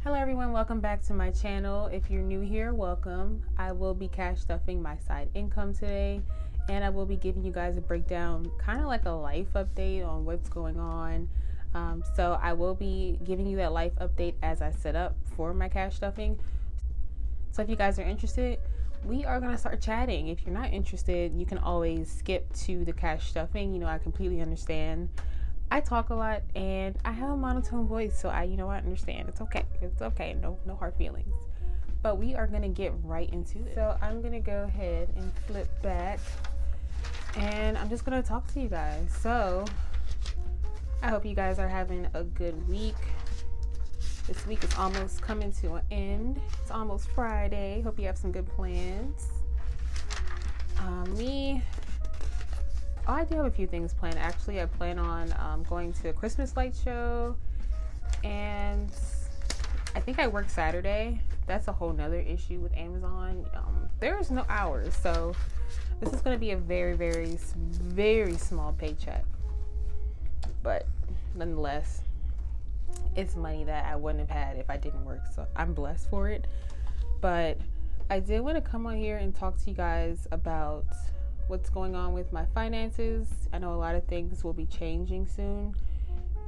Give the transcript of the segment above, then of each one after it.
Hello everyone, welcome back to my channel. If you're new here, welcome. I will be cash stuffing my side income today, and I will be giving you guys a breakdown, kind of like a life update on what's going on. So I will be giving you that life update as I set up for my cash stuffing. So if you guys are interested, we are going to start chatting. If you're not interested, you can always skip to the cash stuffing. You know, I completely understand. I talk a lot and I have a monotone voice, so I understand. It's okay. It's okay. No hard feelings. But we are gonna get right into it. So I'm gonna go ahead and flip back, and I'm just gonna talk to you guys. So I hope you guys are having a good week. This week is almost coming to an end. It's almost Friday. Hope you have some good plans. I do have a few things planned. Actually, I plan on going to a Christmas light show, and I think I work Saturday. That's a whole nother issue with Amazon. There's no hours, so this is going to be a very, very, very small paycheck. But nonetheless, it's money that I wouldn't have had if I didn't work, so I'm blessed for it. But I did want to come on here and talk to you guys about what's going on with my finances. I know a lot of things will be changing soon,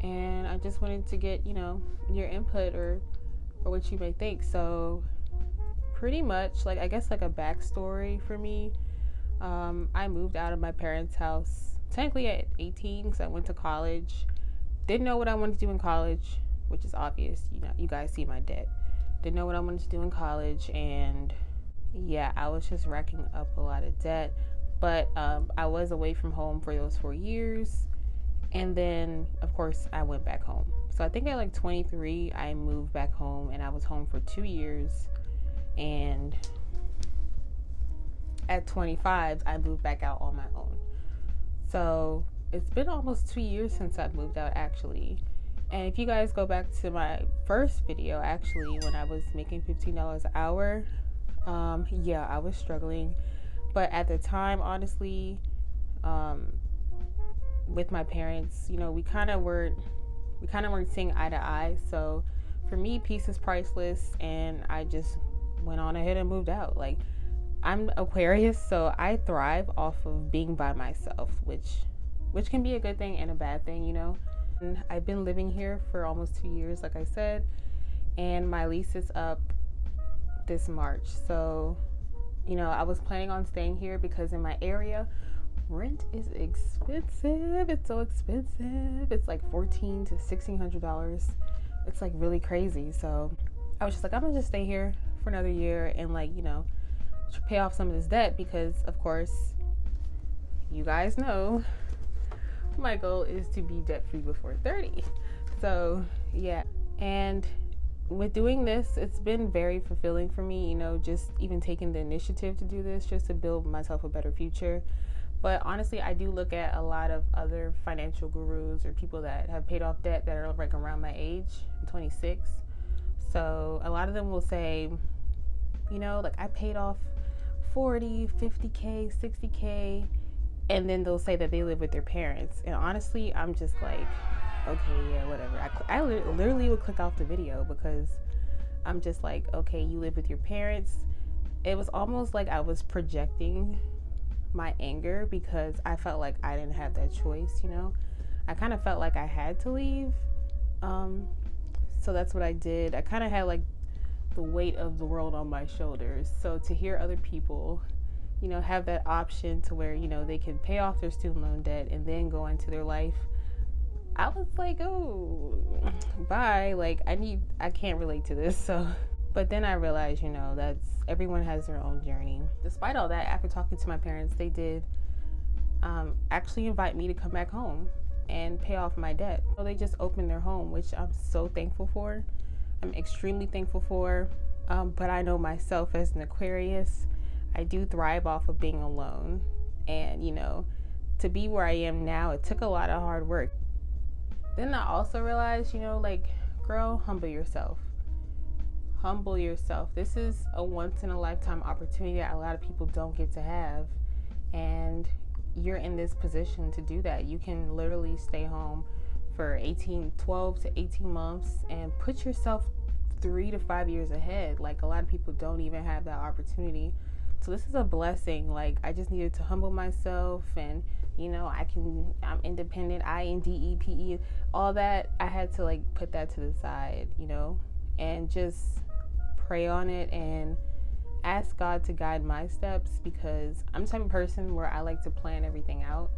and I just wanted to get, your input or what you may think. So pretty much, I guess a backstory for me. I moved out of my parents' house technically at 18 because I went to college. Didn't know what I wanted to do in college, which is obvious. You guys see my debt. Didn't know what I wanted to do in college, and yeah, I was just racking up a lot of debt. But I was away from home for those 4 years, and then of course I went back home. So I think at 23 I moved back home, and I was home for 2 years, and at 25 I moved back out on my own. So it's been almost 2 years since I've moved out, actually. And if you guys go back to my first video, actually, when I was making $15 an hour, yeah, I was struggling. But at the time, honestly, with my parents, we kind of weren't seeing eye to eye. So for me, peace is priceless, and I just went on ahead and moved out. I'm Aquarius, so I thrive off of being by myself, which can be a good thing and a bad thing, And I've been living here for almost 2 years, like I said, and my lease is up this March. So I was planning on staying here because in my area, rent is expensive. It's so expensive. It's $1,400 to $1,600. It's really crazy. So I was just I'm gonna just stay here for another year and pay off some of this debt, because of course, you guys know, my goal is to be debt free before 30. So yeah, and with doing this, it's been very fulfilling for me, just even taking the initiative to do this, just to build myself a better future. But honestly, I do look at a lot of other financial gurus or people that have paid off debt that are around my age. I'm 26. So a lot of them will say, I paid off 40, 50K, 60K, and then they'll say that they live with their parents. And honestly, I'm just okay, yeah, whatever. I literally would click off the video, because I'm just okay, you live with your parents. It was almost I was projecting my anger, because I felt I didn't have that choice, I kind of felt I had to leave. So that's what I did. I kind of had the weight of the world on my shoulders. So to hear other people, have that option to where, they can pay off their student loan debt and then go into their life, I was oh, bye. I can't relate to this. So, but then I realized, that's everyone has their own journey. Despite all that, after talking to my parents, they did actually invite me to come back home and pay off my debt. So they just opened their home, which I'm so thankful for. I'm extremely thankful for. But I know myself as an Aquarius, I do thrive off of being alone. And, to be where I am now, it took a lot of hard work. Then I also realized, girl, humble yourself. Humble yourself. This is a once in a lifetime opportunity that a lot of people don't get to have. And you're in this position to do that. You can literally stay home for 12 to 18 months and put yourself 3 to 5 years ahead. Like, a lot of people don't even have that opportunity. So this is a blessing. Like, I just needed to humble myself, and you know, I'm independent, INDEPE, all that. I had to like put that to the side, you know, and just pray on it and ask God to guide my steps, because I'm the type of person where I like to plan everything out.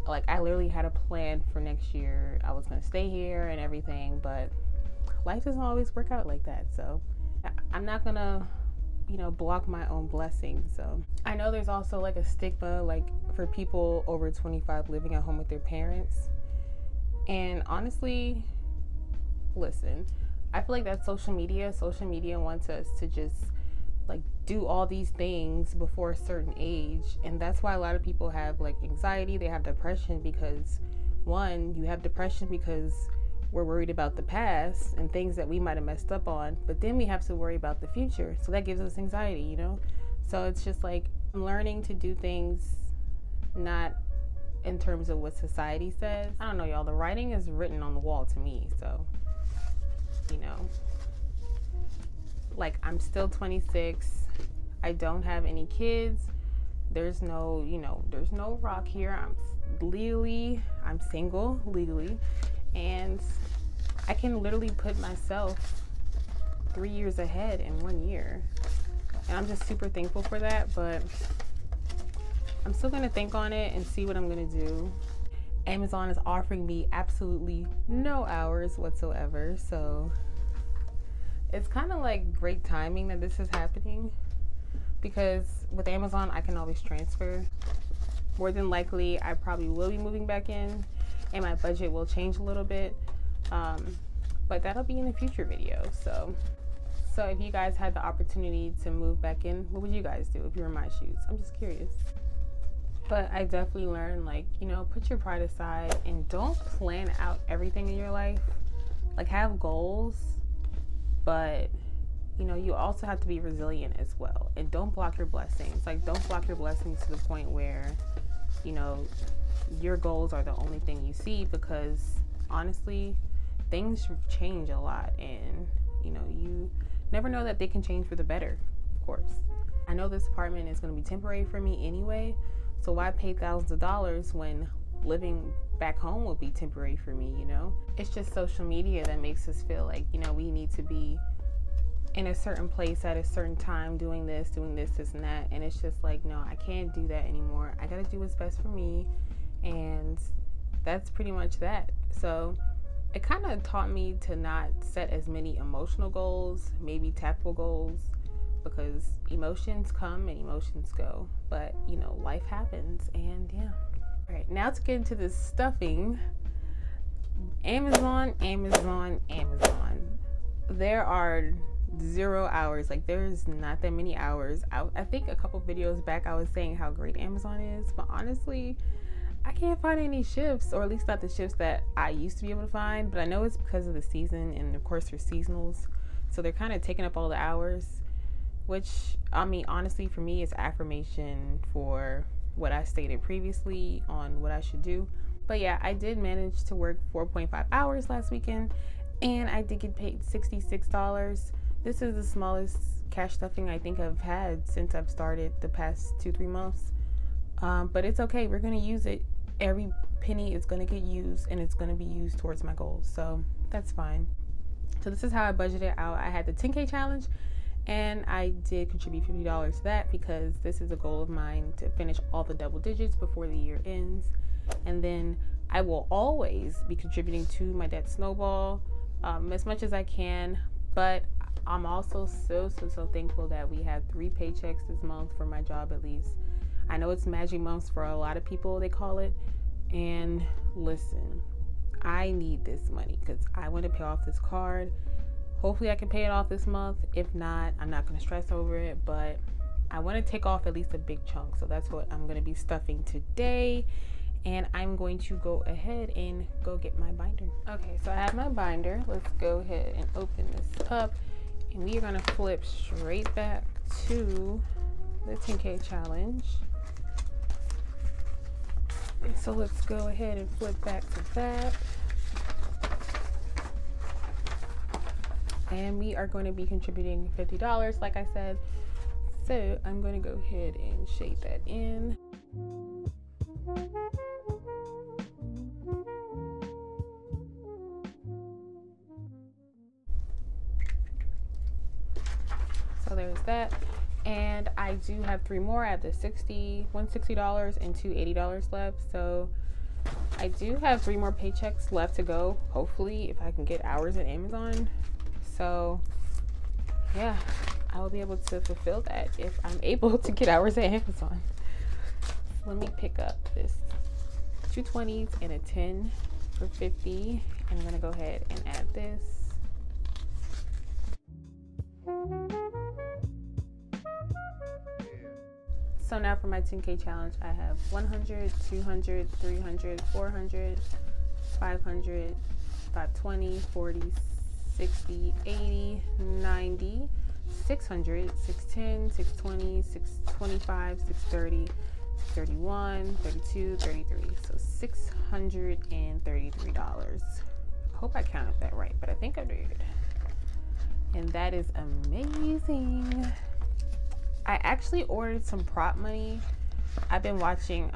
Like, I literally had a plan for next year. I was going to stay here and everything, but life doesn't always work out like that. So I'm not going to, you know, block my own blessings. So I know there's also like a stigma, like for people over 25 living at home with their parents. And honestly, listen, I feel like that's social media. Social media wants us to just like do all these things before a certain age, and that's why a lot of people have like anxiety, they have depression, because one, you have depression because we're worried about the past and things that we might have messed up on, but then we have to worry about the future, so that gives us anxiety, you know. So it's just like I'm learning to do things not in terms of what society says. I don't know, y'all, the writing is written on the wall to me. So, you know, like, I'm still 26. I don't have any kids. There's no, you know, there's no rock here. I'm single legally, and I can literally put myself 3 years ahead in 1 year. And I'm just super thankful for that, but I'm still gonna think on it and see what I'm gonna do. Amazon is offering me absolutely no hours whatsoever, so it's kind of like great timing that this is happening, because with Amazon I can always transfer. More than likely I probably will be moving back in, and my budget will change a little bit, but that'll be in a future video. So if you guys had the opportunity to move back in, what would you guys do if you were in my shoes? I'm just curious. But I definitely learned, like, you know, put your pride aside and don't plan out everything in your life. Like, have goals, but you know, you also have to be resilient as well, and don't block your blessings. Like, don't block your blessings to the point where, you know, your goals are the only thing you see, because honestly, things change a lot, and you know, you never know that they can change for the better. Of course, I know this apartment is going to be temporary for me anyway, so why pay thousands of dollars when living back home will be temporary for me? You know, it's just social media that makes us feel like, you know, we need to be in a certain place at a certain time doing this, this and that, and it's just like, no, I can't do that anymore. I gotta do what's best for me, and that's pretty much that. So it kind of taught me to not set as many emotional goals, maybe tactful goals, because emotions come and emotions go, but you know, life happens. And yeah. All right, now to get into this stuffing. Amazon. There are 0 hours. Like, there's not that many hours. I think a couple videos back I was saying how great Amazon is, but honestly, I can't find any shifts, or at least not the shifts that I used to be able to find. But I know it's because of the season, and of course they're seasonals, so they're kind of taking up all the hours, which, I mean, honestly, for me, it's affirmation for what I stated previously on what I should do. But yeah, I did manage to work 4.5 hours last weekend, and I did get paid $66. This is the smallest cash stuffing I think I've had since I've started the past 2-3 months. But it's okay. We're going to use it. Every penny is going to get used, and it's going to be used towards my goals. So that's fine. So this is how I budgeted out. I had the 10K challenge, and I did contribute $50 to that, because this is a goal of mine to finish all the double digits before the year ends. And then I will always be contributing to my debt snowball as much as I can. But I'm also so thankful that we have 3 paychecks this month for my job, at least. I know it's magic months for a lot of people, they call it. And listen, I need this money because I want to pay off this card. Hopefully I can pay it off this month. If not, I'm not going to stress over it, but I want to take off at least a big chunk. So that's what I'm going to be stuffing today. And I'm going to go ahead and go get my binder. Okay, so I have my binder. Let's go ahead and open this up. And we are going to flip straight back to the 10K challenge. So let's go ahead and flip back to that. And we are going to be contributing $50, like I said. So I'm going to go ahead and shade that in. So there's that. And I do have 3 more. I have the one $60 and two $80 left. So I do have 3 more paychecks left to go, hopefully, if I can get hours at Amazon. So yeah, I will be able to fulfill that if I'm able to get hours at Amazon. Let me pick up this 2 20s and a 10 for 50. I'm gonna go ahead and add this. So now for my 10K challenge, I have 100, 200, 300, 400, 500, 520, 40, 60, 80, 90, 600, 610, 620, 625, 630, 631, 32, 33. So $633. I hope I counted that right, but I think I did. And that is amazing. I actually ordered some prop money. I've been watching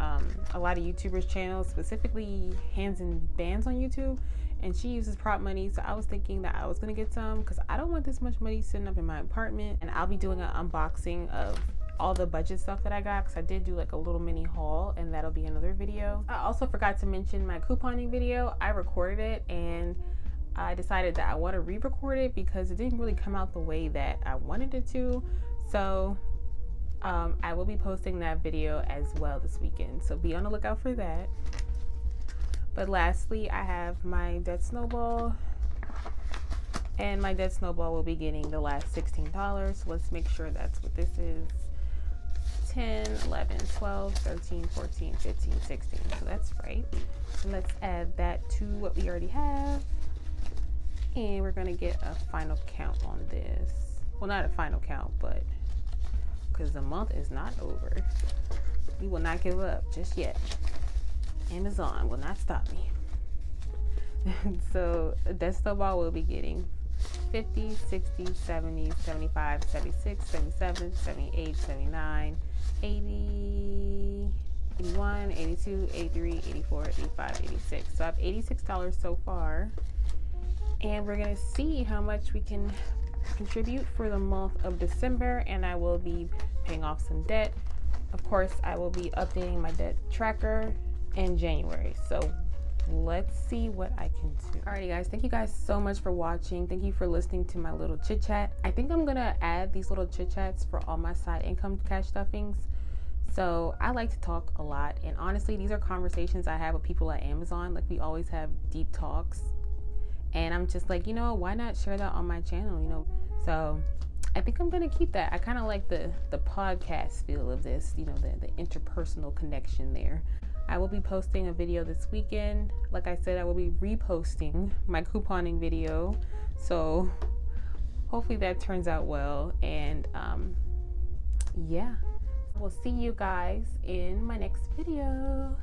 a lot of YouTubers channels, specifically Hands and Bands on YouTube, and she uses prop money. So I was thinking that I was gonna get some because I don't want this much money sitting up in my apartment. And I'll be doing an unboxing of all the budget stuff that I got, because I did do like a little mini haul, and that'll be another video. I also forgot to mention my couponing video. I recorded it and I decided that I want to re-record it because it didn't really come out the way that I wanted it to. So I will be posting that video as well this weekend, so be on the lookout for that. But lastly, I have my debt snowball, and my debt snowball will be getting the last $16. So let's make sure that's what this is. 10, 11, 12, 13, 14, 15, 16. So that's right. And let's add that to what we already have. And we're gonna get a final count on this. Well, not a final count, but because the month is not over. We will not give up just yet. Amazon will not stop me. So Debt Snowball will be getting 50, 60, 70, 75, 76, 77, 78, 79, 80, 81, 82, 83, 84, 85, 86. So I have $86 so far. And we're gonna see how much we can contribute for the month of December, and I will be paying off some debt. Of course, I will be updating my debt tracker in January. So let's see what I can do. Alrighty guys, thank you guys so much for watching. Thank you for listening to my little chit chat. I think I'm gonna add these little chit chats for all my side income cash stuffings. So I like to talk a lot, and honestly, these are conversations I have with people at Amazon. Like, we always have deep talks, and I'm just like, you know, why not share that on my channel, you know? So I think I'm gonna keep that. I kind of like the podcast feel of this, you know, the interpersonal connection there. I will be posting a video this weekend. Like I said, I will be reposting my couponing video. So hopefully that turns out well. And yeah, we'll see you guys in my next video.